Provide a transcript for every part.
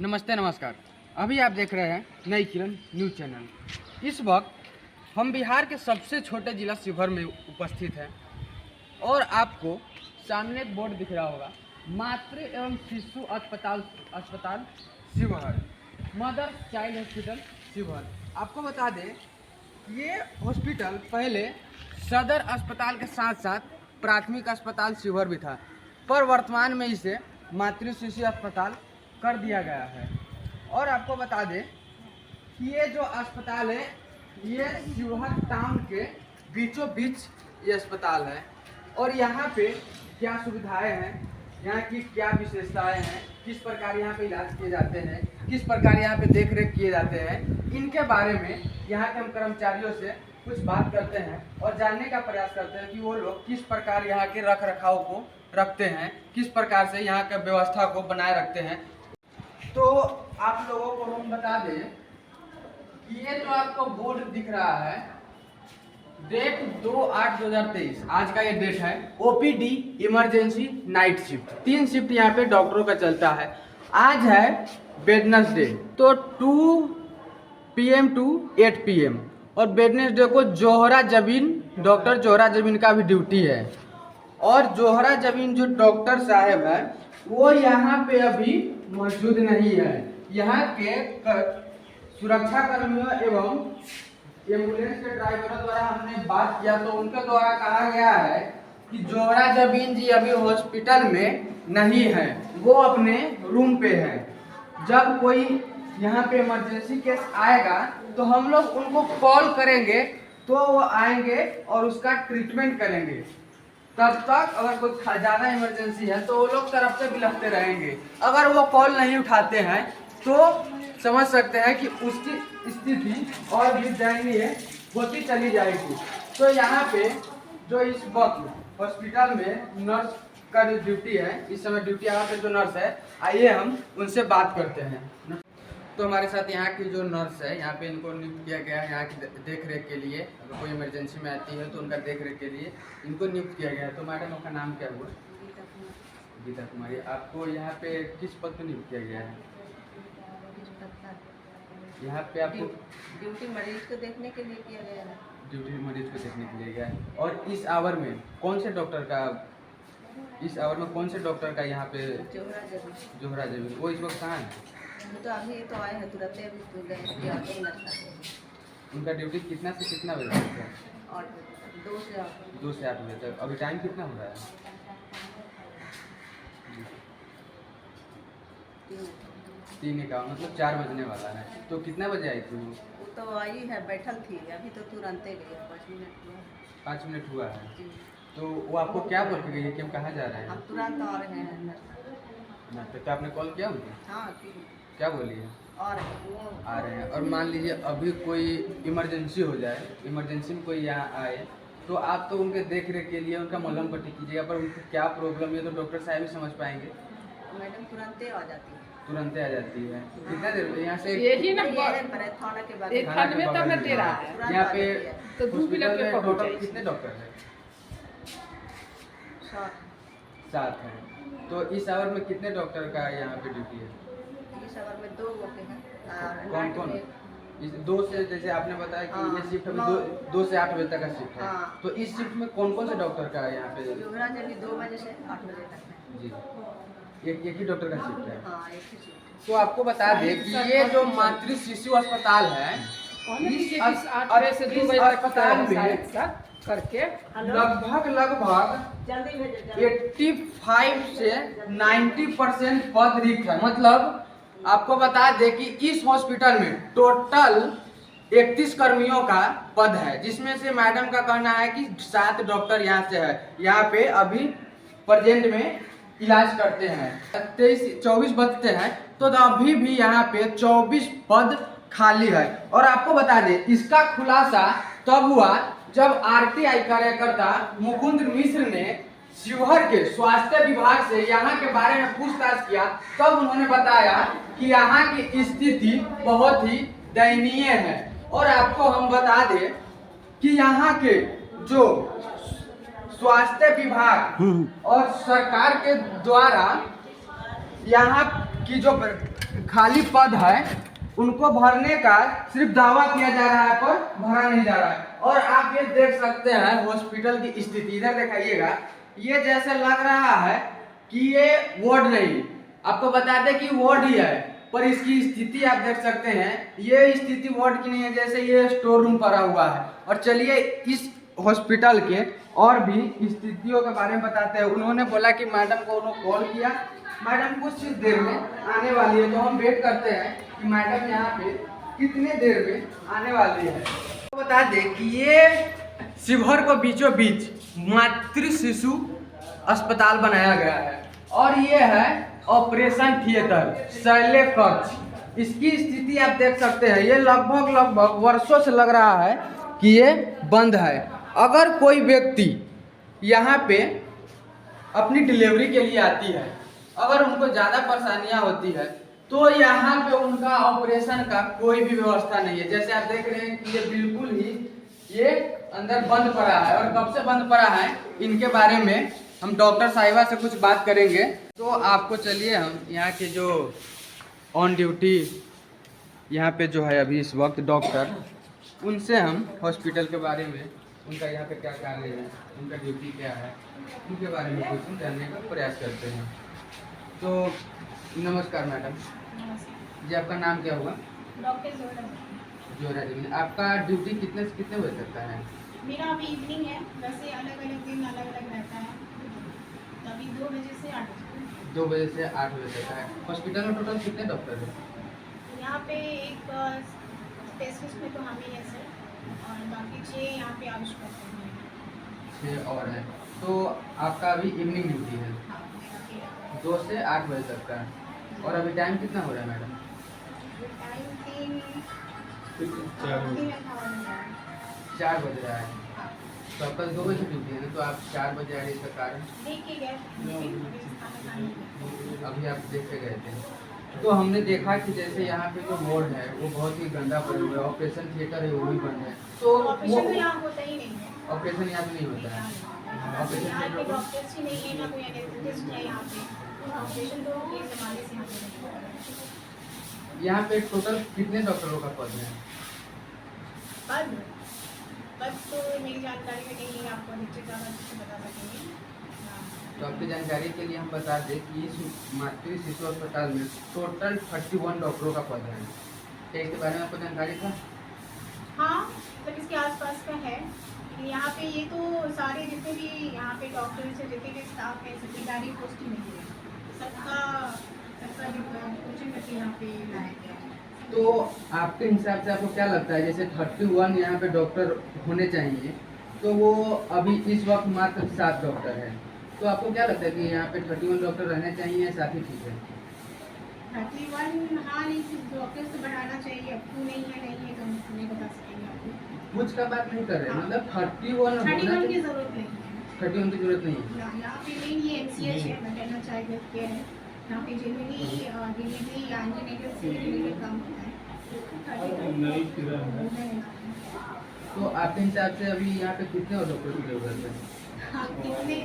नमस्ते नमस्कार। अभी आप देख रहे हैं नई किरण न्यूज़ चैनल। इस वक्त हम बिहार के सबसे छोटे जिला शिवहर में उपस्थित हैं और आपको सामने एक बोर्ड दिख रहा होगा, मातृ एवं शिशु अस्पताल Sheohar, mother child hospital Sheohar. आपको बता दें, ये हॉस्पिटल पहले सदर अस्पताल के साथ साथ प्राथमिक अस्पताल शिवहर भी था, पर वर्तमान में इसे मातृ शिशु अस्पताल कर दिया गया है। और आपको बता दें कि ये जो अस्पताल है, ये शिवहर टाउन के बीचों बीच ये अस्पताल है। और यहाँ पे क्या सुविधाएं हैं, यहाँ की क्या विशेषताएं हैं, किस प्रकार यहाँ पे इलाज किए जाते हैं, किस प्रकार यहाँ पे देख रेख किए जाते हैं, इनके बारे में यहाँ के हम कर्मचारियों से कुछ बात करते हैं और जानने का प्रयास करते हैं कि वो लोग किस प्रकार यहाँ के रख रखाव को रखते हैं, किस प्रकार से यहाँ के व्यवस्था को बनाए रखते हैं। तो आप लोगों को हम बता दें कि ये जो आपको बोर्ड दिख रहा है, डेट 2/8/2023 आज का ये डेट है। OPD emergency night shift, 3 shift यहाँ पे डॉक्टरों का चलता है। आज है वेडनेसडे, तो 2 PM to 8 PM, और वेडनेसडे को जोहरा जबीन, डॉक्टर जोहरा जबीन का भी ड्यूटी है। और जोहरा जबीन जो डॉक्टर साहब है वो यहाँ पे अभी मौजूद नहीं है। यहाँ के सुरक्षा कर्मियों एवं एम्बुलेंस के ड्राइवरों द्वारा हमने बात किया तो उनके द्वारा कहा गया है कि जोहरा जबीन जी अभी हॉस्पिटल में नहीं है, वो अपने रूम पे है। जब कोई यहाँ पे इमरजेंसी केस आएगा तो हम लोग उनको कॉल करेंगे तो वो आएंगे और उसका ट्रीटमेंट करेंगे। तब तक अगर कोई ज़्यादा इमरजेंसी है तो वो लोग तरफ से बिलखते रहेंगे। अगर वो कॉल नहीं उठाते हैं तो समझ सकते हैं कि उसकी स्थिति और भी दयनीय होती चली जाएगी। तो यहाँ पे जो इस वक्त हॉस्पिटल में नर्स का जो ड्यूटी है, इस समय ड्यूटी यहाँ पे जो नर्स है, आइए हम उनसे बात करते हैं। तो हमारे साथ यहाँ की जो नर्स है, यहाँ पे इनको नियुक्त किया गया है यहाँ की देख रेख के लिए। अगर कोई इमरजेंसी में आती है तो उनका देख रेख के लिए इनको नियुक्त किया गया है। तो मैडम आपका नाम क्या हुआ? गीता कुमारी। आपको यहाँ पे किस पद पर नियुक्त किया गया है? यहाँ पे आपको ड्यूटी मरीज को देखने के लिए किया गया है। ड्यूटी मरीज को देखने के लिए गया है। और इस आवर में कौन से डॉक्टर का, इस आवर में कौन से डॉक्टर का यहाँ पे? जोहरा जबीन। वो इस वक्त कहाँ है? तो अभी तो आए हैं, तुरंत अभी तो गए। उनका ड्यूटी कितना से कितना बजे तक है? और 2 से 8 बजे तक। अभी टाइम कितना हो रहा है? 3 का, मतलब 4 बजने वाला है। तो कितना बजे आई थी? वो तो आई है, बैठल थी, अभी तो तुरंत गई, 5 मिनट हुआ। 5 मिनट हुआ है। तो वो आपको क्या बोल के गई है कि हम कहाँ जा रहे हैं? हम तुरंत आ रहे हैं। तो आपने कॉल किया मुझे? हाँ, क्या बोली है? और आ रहे हैं। और मान लीजिए अभी कोई इमरजेंसी हो जाए, इमरजेंसी में कोई यहाँ आए तो आप तो उनके देख रेख के लिए उनका मलहम पट्टी कीजिएगा, पर उनको क्या प्रॉब्लम है तो डॉक्टर साहब ही समझ पाएंगे। मैडम तुरंत आ जाती है। तुरंत आ जाती है। कितना देर यहाँ से? यही ना थाना के बाद यहाँ पे तो 2 मिनट में पहुंच जाए। कितने डॉक्टर हैं? 7 हैं। तो इस आवर में कितने डॉक्टर का यहाँ पे ड्यूटी है? इस आवर में 2 होते हैं। कौन कौन? इस 2 से, जैसे आपने बताया कि ये शिफ्ट अभी 2 से 8 बजे तक का शिफ्ट है। तो इस शिफ्ट में कौन कौन से डॉक्टर का यहाँ पे? जोहरा जबीन 2 बजे से 8 बजे तक है। जी, एक ही डॉक्टर का शिफ्ट है। हाँ, एक ही शिफ्ट। तो आपको बता दें कि ये जो मातृ शिशु अस्पताल है, इस अस्पताल में करके लगभग 85 से 90% पद रिक्त है। मतलब आपको बता दें कि इस हॉस्पिटल में टोटल 31 कर्मियों का पद है, जिसमें से मैडम का कहना है कि 7 डॉक्टर यहाँ से है, यहाँ पे अभी प्रेजेंट में इलाज करते हैं। 24 बचते हैं, तो अभी भी यहाँ पे 24 पद खाली है। और आपको बता दें, इसका खुलासा तब हुआ जब RTI कार्यकर्ता मुकुंद मिश्र ने शिवहर के स्वास्थ्य विभाग से यहाँ के बारे में पूछताछ किया। तब उन्होंने बताया कि यहाँ की स्थिति बहुत ही दयनीय है। और आपको हम बता दें कि यहाँ के जो स्वास्थ्य विभाग और सरकार के द्वारा यहाँ की जो खाली पद है उनको भरने का सिर्फ दावा किया जा रहा है पर भरा नहीं जा रहा है। और आप ये देख सकते हैं हॉस्पिटल की स्थिति, इधर दिखाइएगा, ये जैसे लग रहा है कि ये वार्ड नहीं, आपको बता दें कि वार्ड ही है, पर इसकी स्थिति आप देख सकते हैं ये स्थिति वार्ड की नहीं है, जैसे ये स्टोर रूम पड़ा हुआ है। और चलिए इस हॉस्पिटल के और भी स्थितियों के बारे में बताते हैं। उन्होंने बोला कि मैडम को उन्होंने कॉल किया, मैडम कुछ देर में आने वाली है, तो हम वेट करते हैं कि मैडम यहाँ पे कितने देर में आने वाली है। तो बता दें कि ये शिवहर को बीचों बीच मातृ शिशु अस्पताल बनाया गया है और ये है ऑपरेशन थिएटर शैल्य कक्ष। इसकी स्थिति आप देख सकते हैं, ये लगभग वर्षों से लग रहा है कि ये बंद है। अगर कोई व्यक्ति यहाँ पे अपनी डिलीवरी के लिए आती है, अगर उनको ज़्यादा परेशानियाँ होती है तो यहाँ पे उनका ऑपरेशन का कोई भी व्यवस्था नहीं है। जैसे आप देख रहे हैं कि ये बिल्कुल ही ये अंदर बंद पड़ा है। और कब से बंद पड़ा है इनके बारे में हम डॉक्टर साहिबा से कुछ बात करेंगे। तो आपको चलिए हम यहाँ के जो ऑन ड्यूटी यहाँ पे जो है अभी इस वक्त डॉक्टर, उनसे हम हॉस्पिटल के बारे में, उनका यहाँ पे क्या कार्य है, उनका ड्यूटी क्या है, उनके बारे में कुछ जानने का प्रयास करते हैं। तो नमस्कार मैडम जी, आपका नाम क्या हुआ? डॉक्टर जोरा जी। आपका ड्यूटी कितने से कितने बजे तक का है? मेरा अभी इवनिंग है, वैसे अलग अलग दिन अलग अलग रहता है। तो अभी 2 बजे से 8 बजे। 2 बजे से 8 बजे तक है। हॉस्पिटल में टोटल कितने डॉक्टर हैं? यहाँ पे एक स्पेशलिस्ट में तो हम ही हैं सर, और बाकी 6 यहाँ पे आयुष करते हैं। 6 और है। तो आपका अभी इवनिंग ड्यूटी है हाँ, मेरा फिर 2 से 8 बजे तक का। और अभी टाइम कितना हो रहा है मैडम? टाइम 3 4 बज रहा है। तो आपका 2 बजे ड्यूटी है ना, तो आप 4 बजे आ रही, इसका कारण देख के गए, अभी आप देख के गए थे। तो हमने देखा कि जैसे यहाँ पे जो वार्ड है वो बहुत ही गंदा पड़ा हुआ है, ऑपरेशन थिएटर है वो भी बंद है। तो ऑपरेशन तो यहाँ होता ही नहीं है। ऑपरेशन यहाँ पे नहीं होता है। ऑपरेशन यहाँ पे थिएटर डॉक्टर्स ही नहीं है, ना कोई एनेस्थेटिस्ट है यहाँ पे। ऑपरेशन तो एक ज़माने से यहाँ पे नहीं हो रहा है। यहाँ पे टोटल कितने डॉक्टरों का पद है? पद तो मेरी जानकारी में नहीं है, आपको निश्चित बता सकेंगे। तो आपकी जानकारी के लिए हम बता दें कि इस मातृ शिशु अस्पताल में टोटल 31 डॉक्टरों का पद है। क्या इसके बारे में आपको जानकारी था? हाँ, मतलब इसके आसपास का है। लेकिन यहाँ पे ये तो सारे जितने भी यहाँ पे डॉक्टर्स हैं, जितने भी स्टाफ है, सबकी डायरेक्ट पोस्टिंग नहीं है। सबका कोचिंग करके यहाँ पे लाया गया है। तो आपके हिसाब से आपको क्या लगता है, जैसे 31 यहाँ पे डॉक्टर होने चाहिए, तो वो अभी इस वक्त मात्र 7 डॉक्टर हैं, तो आपको क्या लगता है कि यहाँ पे 31 डॉक्टर रहने चाहिए या साथ ही ठीक है? 31 हाँ, लेकिन डॉक्टर्स तो बढ़ाना चाहिए। अब क्यों नहीं है तो हम नहीं बता सकेंगे आपको। कुछ का बात नहीं कर रहे हैं, हाँ। मतलब 31 होना 31 की चाहिए। ज़रूरत नहीं है। 31 की जरूरत नहीं है। यहाँ पे मेन ये MCH है, मैटरनल चाइल्ड हेल्थ केयर है। यहाँ पे जनरली डिलीवरी या एंटीनेटल से रिलेटेड काम होता है। तो आपके हिसाब से अभी यहाँ पे कितने और डॉक्टर की जरूरत है? हाँ, कितने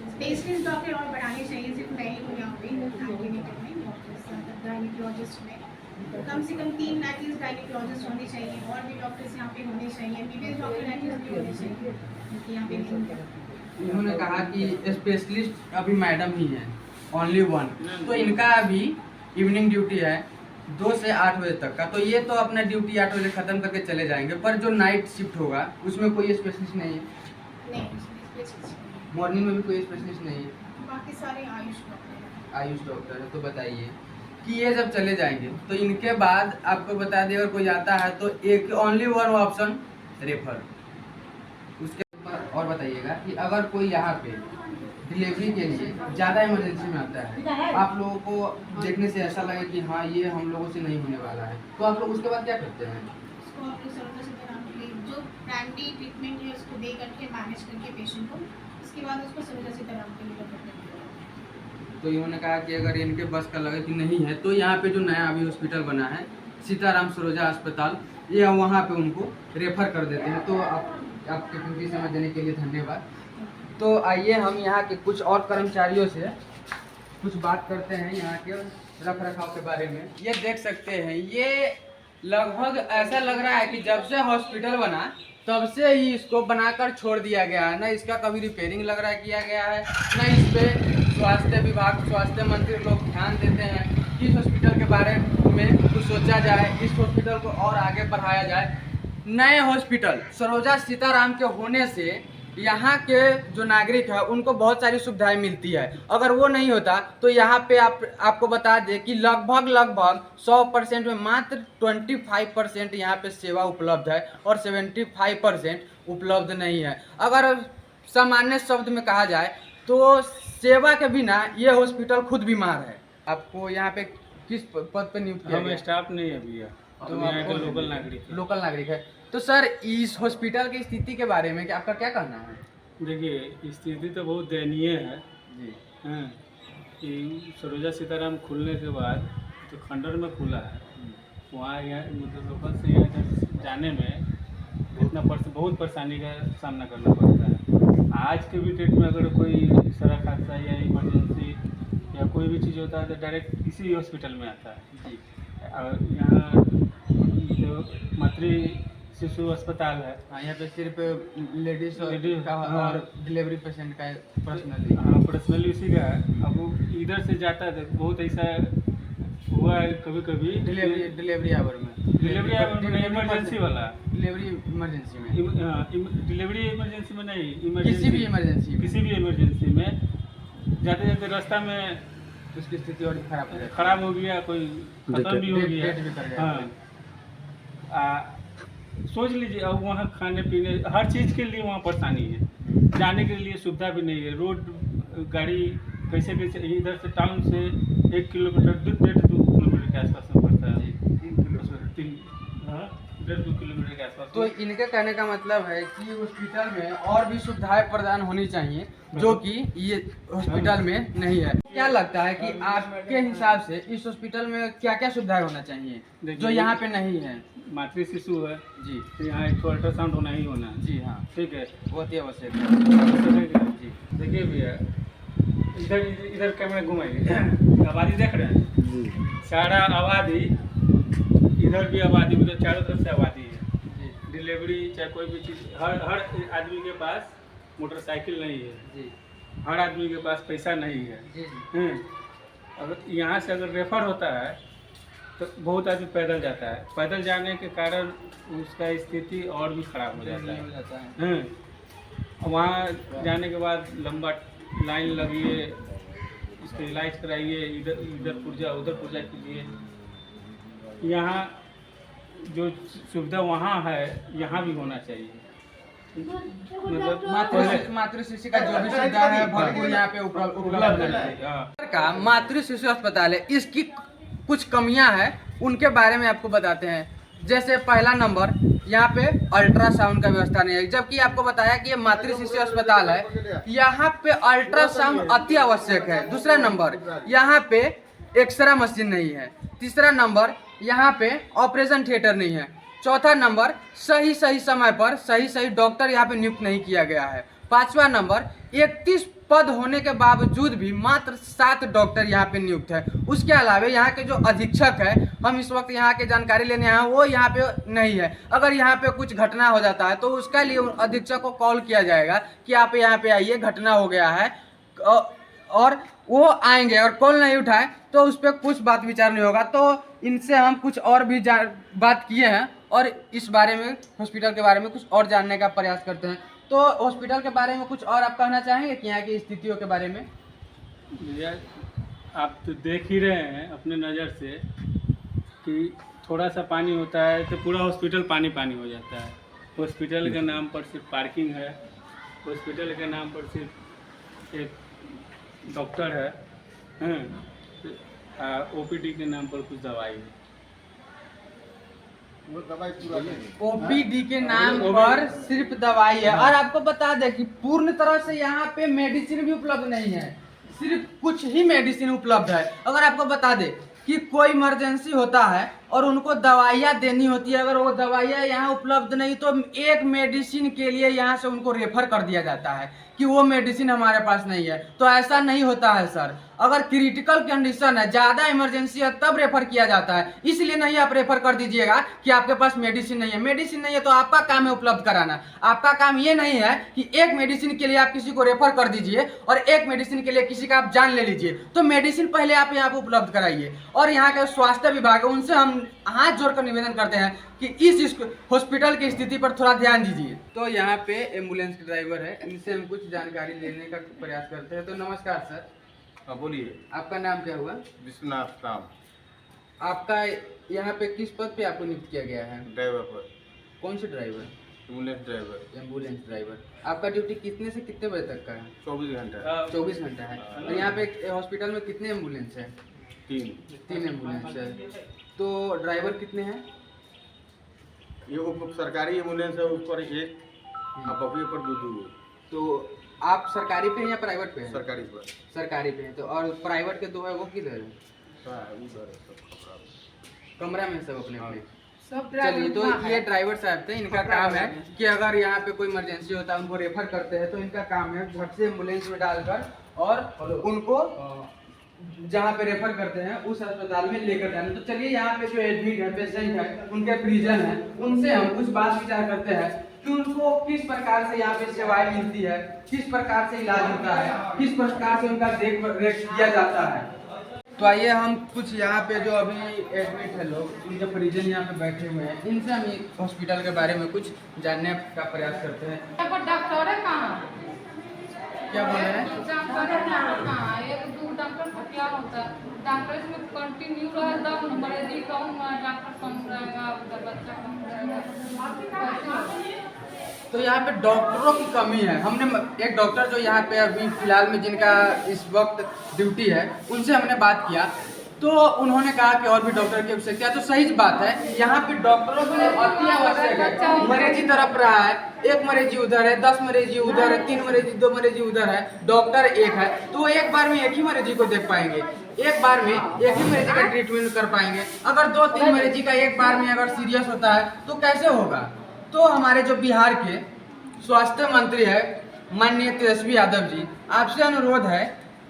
स्पेशलिस्ट डॉक्टर और बढ़ाने चाहिए। सिर्फ मैं ही हूँ यहाँ पे एंटीनेटल में, गायनिकोलॉजिस्ट में कम से कम 3 एटलीस्ट गायनिकोलॉजिस्ट होने चाहिए, और भी डॉक्टर्स यहाँ पे होने चाहिए। MBBS डॉक्टर एटलीस्ट भी होने चाहिए, क्योंकि यहाँ पे नहीं है। इन्होंने कहा कि स्पेशलिस्ट अभी मैडम ही है, ओनली 1। तो इनका अभी इवनिंग ड्यूटी है 2 से 8 बजे तक का। तो ये तो अपना ड्यूटी 8 बजे ख़त्म करके चले जाएंगे, पर जो नाइट शिफ्ट होगा उसमें कोई स्पेशलिस्ट नहीं है? नहीं, स्पेशलिस्ट मॉर्निंग में भी कोई स्पेशलिस्ट नहीं है? बाकी सारे आयुष डॉक्टर हैं। आयुष डॉक्टर है। तो बताइए कि ये जब चले जाएंगे तो इनके बाद आपको बता दें अगर कोई आता है तो एक ओनली 1 ऑप्शन रेफर। उसके बाद और बताइएगा कि अगर कोई यहाँ पे डिलीवरी के लिए ज़्यादा इमरजेंसी में आता है, आप लोगों को देखने से ऐसा लगे कि हाँ ये हम लोगों से नहीं होने वाला है, तो आप लोग उसके बाद क्या करते हैं? उसको अपने सर्विस से जो प्राइमरी ट्रीटमेंट है उसको दे करके मैनेज करके पेशेंट को, उसके बाद उसको सर्विस से के लिए करते हैं। तो इन्होंने कहा कि अगर इनके बस का लगे कि नहीं है तो यहाँ पे जो नया अभी हॉस्पिटल बना है सीताराम सरोजा अस्पताल, ये वहाँ पे उनको रेफर कर देते हैं। तो आपके कीमती समय देने के लिए धन्यवाद। तो आइए हम यहाँ के कुछ और कर्मचारियों से कुछ बात करते हैं यहाँ के रख रखाव के बारे में। ये देख सकते हैं, ये लगभग ऐसा लग रहा है कि जब से हॉस्पिटल बना तब से ही इसको बनाकर छोड़ दिया गया है। ना इसका कभी रिपेयरिंग लग रहा है किया गया है, ना इस पे स्वास्थ्य विभाग, स्वास्थ्य मंत्री लोग ध्यान देते हैं कि इस हॉस्पिटल के बारे में कुछ सोचा जाए, इस हॉस्पिटल को और आगे बढ़ाया जाए। नए हॉस्पिटल सरोजा सीताराम के होने से यहाँ के जो नागरिक है उनको बहुत सारी सुविधाएं मिलती है। अगर वो नहीं होता तो यहाँ पे आपको बता दें कि लगभग 100% में मात्र 25% यहाँ पे सेवा उपलब्ध है और 75% उपलब्ध नहीं है। अगर सामान्य शब्द में कहा जाए तो सेवा के बिना ये हॉस्पिटल खुद बीमार है। आपको यहाँ पे किस पद पे नियुक्त किया हम गया? स्टाफ नहीं है भैया, हम यहाँ के लोकल नागरिक हैं। लोकल नागरिक है। तो सर इस हॉस्पिटल की स्थिति के बारे में आपका क्या कहना है? देखिए, स्थिति तो बहुत दयनीय है जी हैं कि सरोजा सीताराम खुलने के बाद तो खंडर में खुला है, वहाँ यहाँ मतलब लोकल से यहाँ तक जाने में बहुत परेशानी का सामना करना पड़ता है। आज के भी डेट में अगर कोई सड़क हादसा या इमरजेंसी या कोई भी चीज़ होता है तो डायरेक्ट इसी हॉस्पिटल में आता है। जी और यहाँ जो मातृ शिशु अस्पताल है, हाँ, यहाँ पे सिर्फ लेडीज का हाँ। और डिलीवरी पेशेंट का पर्सनली। हाँ, पर्सनली उसी का है। अब वो इधर से जाता है तो बहुत ऐसा हुआ है कभी कभी डिलीवरी आवर में इमरजेंसी वाला डिलीवरी इमरजेंसी में डिलीवरी इमरजेंसी में नहीं, किसी भी इमरजेंसी में जाते जाते रास्ता में उसकी स्थिति और खराब हो जाती है। खराब हो गया, कोई खत्म भी हो गया। डेट भी कर गया। हाँ, सोच लीजिए, अब वहाँ खाने पीने हर चीज़ के लिए वहाँ परेशानी है, जाने के लिए सुविधा भी नहीं है। रोड गाड़ी कैसे इधर से टाउन से 1 किलोमीटर 1.5-2 किलोमीटर के आसपास में पड़ता है। 1.5-2 किलोमीटर के आसपास। तो इनके कहने का मतलब है कि हॉस्पिटल में और भी सुविधाएं प्रदान होनी चाहिए जो कि ये हॉस्पिटल में नहीं है। क्या लगता है कि आपके हिसाब से इस हॉस्पिटल में क्या क्या सुविधाएं होना चाहिए जो यहाँ पे नहीं है? मातृ शिशु है जी, तो यहाँ एक तो अल्ट्रासाउंड होना ही होना है। जी हाँ, ठीक है, बहुत ही आवश्यक है। जी देखिए भैया, इधर इधर कैमरा घुमाइए, आबादी देख रहे हैं? सारा आबादी, इधर भी आबादी, उधर चारों तरफ से आबादी है। डिलीवरी चाहे कोई भी चीज़, हर आदमी के पास मोटरसाइकिल नहीं है जी, हर आदमी के पास पैसा नहीं है। जी अगर यहाँ से अगर रेफर होता है तो बहुत आदमी पैदल जाता है, पैदल जाने के कारण उसका स्थिति और भी खराब हो जाता है। वहाँ जाने के बाद लंबा लाइन लगिए, उसके इलाज कराइए, इधर पुर्जा उधर पुर्जा कीजिए। यहाँ जो सुविधा वहाँ है यहाँ भी होना चाहिए। मतलब मातृ शिशु का जो भी सुविधा है भरपूर यहाँ पे उपलब्ध है। का मातृ शिशु अस्पताल है, इसकी कुछ कमियां हैं उनके बारे में आपको बताते हैं। जैसे पहला नंबर, यहाँ पे अल्ट्रासाउंड का व्यवस्था नहीं है, जबकि आपको बताया कि ये मातृ शिशु अस्पताल है, यहाँ पे अल्ट्रासाउंड अति आवश्यक है। दूसरा नंबर, यहाँ पे एक्सरे मशीन नहीं है। तीसरा नंबर, यहाँ पे ऑपरेशन थिएटर नहीं है। चौथा नंबर, सही समय पर सही डॉक्टर यहाँ पे नियुक्त नहीं किया गया है। पांचवा नंबर, 31 पद होने के बावजूद भी मात्र 7 डॉक्टर यहाँ पे नियुक्त है। उसके अलावा यहाँ के जो अधीक्षक है, हम इस वक्त यहाँ के जानकारी लेने आए हैं, वो यहाँ पे नहीं है। अगर यहाँ पे कुछ घटना हो जाता है तो उसके लिए अधीक्षक को कॉल किया जाएगा कि आप यहाँ पे आइए, घटना हो गया है, और वो आएंगे और कॉल नहीं उठाए तो उस पर कुछ बात विचार नहीं होगा। तो इनसे हम कुछ और भी बात किए हैं और इस बारे में, हॉस्पिटल के बारे में कुछ और जानने का प्रयास करते हैं। तो हॉस्पिटल के बारे में कुछ और आप कहना चाहेंगे कि यहाँ की स्थितियों के बारे में? भैया, आप तो देख ही रहे हैं अपने नज़र से कि थोड़ा सा पानी होता है तो पूरा हॉस्पिटल पानी हो जाता है। हॉस्पिटल के नाम पर सिर्फ पार्किंग है, हॉस्पिटल के नाम पर सिर्फ एक डॉक्टर है, ओपीडी के नाम पर कुछ दवाई है। ओपीडी के नाम पर सिर्फ दवाई है। और आपको बता दें कि पूर्ण तरह से यहाँ पे मेडिसिन भी उपलब्ध नहीं है, सिर्फ कुछ ही मेडिसिन उपलब्ध है। अगर आपको बता दें कि कोई इमरजेंसी होता है और उनको दवाइयाँ देनी होती है। अगर वो दवाइयाँ यहाँ उपलब्ध नहीं तो एक मेडिसिन के लिए यहाँ से उनको रेफर कर दिया जाता है कि वो मेडिसिन हमारे पास नहीं है। तो ऐसा नहीं होता है सर, अगर क्रिटिकल कंडीशन है, ज़्यादा इमरजेंसी है, तब रेफर किया जाता है। इसलिए नहीं आप रेफर कर दीजिएगा कि आपके पास मेडिसिन नहीं है। मेडिसिन नहीं है तो आपका काम है उपलब्ध कराना। आपका काम ये नहीं है कि एक मेडिसिन के लिए आप किसी को रेफर कर दीजिए और एक मेडिसिन के लिए किसी का आप जान ले लीजिए। तो मेडिसिन पहले आप यहाँ पे उपलब्ध कराइए। और यहाँ के स्वास्थ्य विभाग है, उनसे हम हाथ जोड़कर निवेदन करते हैं कि इस हॉस्पिटल की स्थिति पर थोड़ा ध्यान दीजिए। तो यहाँ पे एम्बुलेंस के ड्राइवर है, इनसे हम कुछ जानकारी लेने का प्रयास करते हैं। तो नमस्कार सर। हाँ बोलिए। आपका नाम क्या हुआ? विश्वनाथ राम। आपका यहाँ पे किस पद पे आपको नियुक्त किया गया है? ड्राइवर पर। कौन से driver? Ambulance driver. Ambulance driver. आपका ड्यूटी कितने से कितने बजे तक का है? 24 घंटा। 24 घंटा है। और यहाँ पे हॉस्पिटल में कितने एम्बुलेंस है? 3 एम्बुलेंस है। तो ड्राइवर कितने हैं? ये सरकारी एम्बुलेंस है, उस पर 1 और बफे पर 2। तो आप सरकारी पे हैं या प्राइवेट पे हैं? सरकारी पर। सरकारी पे हैं। तो और प्राइवेट के 2 है, वो किधर है? उधर है सब कपड़ा। कमरा में सब अपने अपने। सब चलिए, तो ये ड्राइवर साहब थे, इनका काम है कि अगर यहाँ पे कोई इमरजेंसी होता है उनको रेफर करते हैं, तो इनका काम है झट से एम्बुलेंस में डालकर और उनको जहाँ पे रेफर करते हैं उस अस्पताल में लेकर जाना। तो चलिए, यहाँ पे जो एडमिट है, पेशेंट है, उनके परिजन है, उनसे हम कुछ बात विचार करते हैं कि उनको किस प्रकार से यहाँ पे सेवाएं मिलती है, किस प्रकार से इलाज होता है, किस प्रकार से उनका देख रेख किया जाता है। तो आइए हम कुछ यहाँ पे जो अभी एडमिट है लोग, उनके परिजन यहाँ पे बैठे हुए हैं, इनसे हम हॉस्पिटल के बारे में कुछ जानने का प्रयास करते हैं। डॉक्टर है कहाँ? क्या बोल रहे हैं? कहाँ? एक 2 डॉक्टर को क्या होता है? डॉक्टर इसमें कंटिन्यू रहे तब न मरीज कम, डॉक्टर कम रहेगा, बच्चा कम रहेगा। तो यहाँ पे डॉक्टरों की कमी है। हमने एक डॉक्टर जो यहाँ पे अभी फिलहाल में जिनका इस वक्त ड्यूटी है, उनसे हमने बात किया तो उन्होंने कहा कि और भी डॉक्टर की आवश्यकता है। तो सही बात है, यहाँ पे डॉक्टरों की अति आवश्यक है। मरीजी तरफ रहा है, 1 मरीजी उधर है, 10 मरीजी उधर है, 3 मरीजी 2 मरीजी उधर है, डॉक्टर 1 है, तो वो एक बार में एक ही मरीजी को देख पाएंगे, एक बार में एक ही मरीजी का ट्रीटमेंट कर पाएंगे। अगर 2-3 मरीजी का एक बार में अगर सीरियस होता है तो कैसे होगा? तो हमारे जो बिहार के स्वास्थ्य मंत्री है माननीय तेजस्वी यादव जी, आपसे अनुरोध है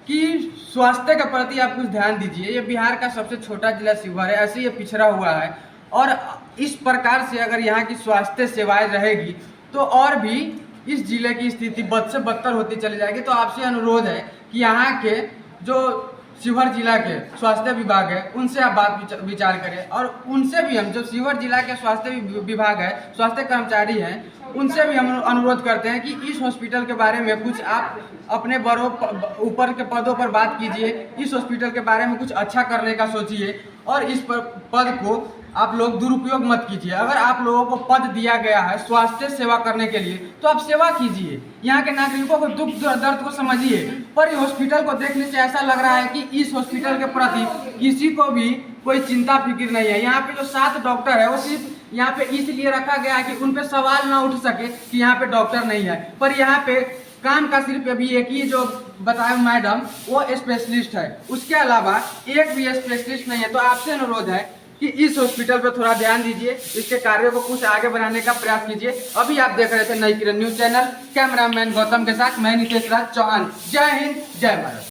कि स्वास्थ्य के प्रति आप कुछ ध्यान दीजिए। ये बिहार का सबसे छोटा जिला शिवहर है, ऐसे ये पिछड़ा हुआ है और इस प्रकार से अगर यहाँ की स्वास्थ्य सेवाएं रहेगी तो और भी इस जिले की स्थिति बद से बदतर होती चली जाएगी। तो आपसे अनुरोध है कि यहाँ के जो शिवहर जिला के स्वास्थ्य विभाग है उनसे आप बात विचार करें और उनसे भी हम जो शिवहर जिला के स्वास्थ्य विभाग है, स्वास्थ्य कर्मचारी हैं, उनसे भी हम अनुरोध करते हैं कि इस हॉस्पिटल के बारे में कुछ आप अपने बड़ों ऊपर के पदों पर बात कीजिए, इस हॉस्पिटल के बारे में कुछ अच्छा करने का सोचिए और इस पद को आप लोग दुरुपयोग मत कीजिए। अगर आप लोगों को पद दिया गया है स्वास्थ्य सेवा करने के लिए तो आप सेवा कीजिए, यहाँ के नागरिकों को दुख दर्द को समझिए। पर इस हॉस्पिटल को देखने से ऐसा लग रहा है कि इस हॉस्पिटल के प्रति किसी को भी कोई चिंता फिक्र नहीं है। यहाँ पे जो 7 डॉक्टर है वो सिर्फ यहाँ पे इसलिए रखा गया है कि उन पे सवाल ना उठ सके कि यहाँ पे डॉक्टर नहीं है, पर यहाँ पे काम का सिर्फ अभी एक ही जो बताया मैडम वो स्पेशलिस्ट है, उसके अलावा एक भी स्पेशलिस्ट नहीं है। तो आपसे अनुरोध है कि इस हॉस्पिटल पर थोड़ा ध्यान दीजिए, इसके कार्यों को कुछ आगे बढ़ाने का प्रयास कीजिए। अभी आप देख रहे थे नई किरण न्यूज चैनल, कैमरामैन गौतम के साथ मैं नितेश राज चौहान। जय हिंद, जय भारत।